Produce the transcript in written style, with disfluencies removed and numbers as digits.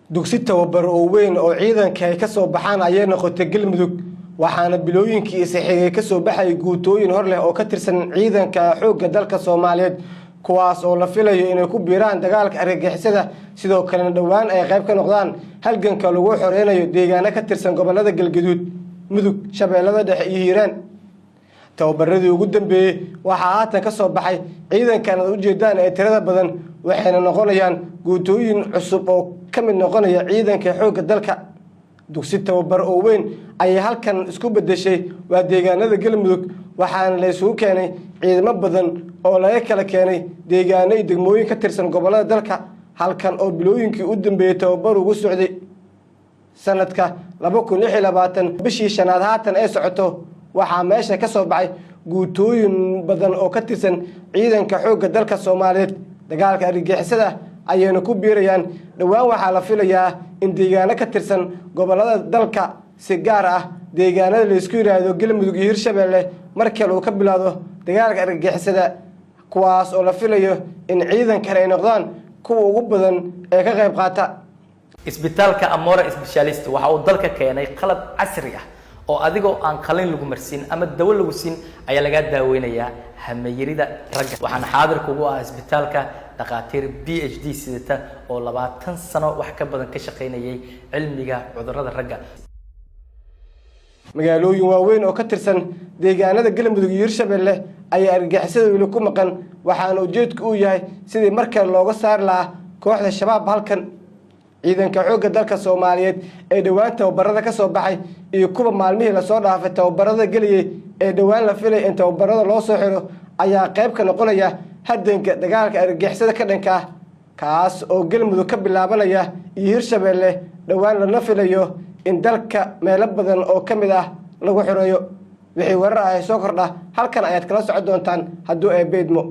dugsi tababar oo weyn oo ciidanka ay ka soo baxaan ayay noqotay Galmudug waxaana bilooyinkii saxiigay ka soo baxay guutooyin hor leh oo ka tirsan ciidanka xoogga dalka Soomaaliyeed kuwaas oo la filayo inay ku biiraan dagaalka argagixisada sidoo kale dhawaan ay qayb ka noqdaan halganka lagu xoreynayo deegaanada ka tirsan gobolada Galgaduud Mudug Shabeellada Dhexe iyo Hiiraan tababaradii ugu dambeeyay waxa haatan ka soo baxay ciidankan u jeedaan ee tirada badan waxayna noqonayaan guutooyin cusub oo ka mid noqonaya ciidanka xoogga dalka dugsi tababar oo weyn ay halkan isku bedeshay waa deegaanada Galmudug waxaana la isugu keenay ciidamo badan oo laga kala keenay deegaano iyo degmooyin ka tirsan gobolada dalka halkan oo bilooyinkii u dambeeyay tababar ugu socday sanadka 2026 bishii shanaad haatan ay socoto waxaa meesha ka soo baxay guutooyin badan oo ka tirsan ciidanka xoogga dalka Soomaaliyeed dagaalka argagixisada ayayna ku biirayaan dhawaan waxaa la filayaa in deegaano ka tirsan gobolada dalka si gaar ah deegaanada la isku yiraahdo Galmudug iyo Hirshabeelle markii uu ka bilaado dagaalka argagixisada kuwaas oo la filayo in ciidankan ay noqdaan kuwa ugu badan ee ka qayb qaata isbitaalka Amora Specialist waxa uu dalka keenay qalab casri ah oo adigoo aan qalin lagu marsin ama dawo lagu siin ayaa laga daaweynayaa hameeyirida ragga waxaan xaadir kugu ah isbitaalka dhaqaatiir PhD sidata oo 20 sano wax ka badan ka shaqeynayay cilmiga cudurrada ragga magaalooyin waaweyn oo ka tirsan deegaanada Galmudug iyo Hirshabeelle ayaa argagixisada weli ku maqan waxaana ujeedku uu yahay sidii marka looga saar lahaa kooxda shabaab halkan ciidanka xoogga dalka Soomaaliyeed ee dhawaan tababarada ka soo baxay iyo kuwa maalmihii la soo dhaafay tababarada galiyay ee dhawaan la filay in tababarada loo soo xiro ayaa qayb ka noqonaya hadanka dagaalka argagixisada ka dhanka ah kaas oo Galmudug ka bilaabanaya iyo Hirshabeelle dhawaan la filayo in dalka meelo badan oo kamid ah lagu xireeyo wixii warar ah soo kordha halkan ayaad kala socon doontaan hadduu ay beedmo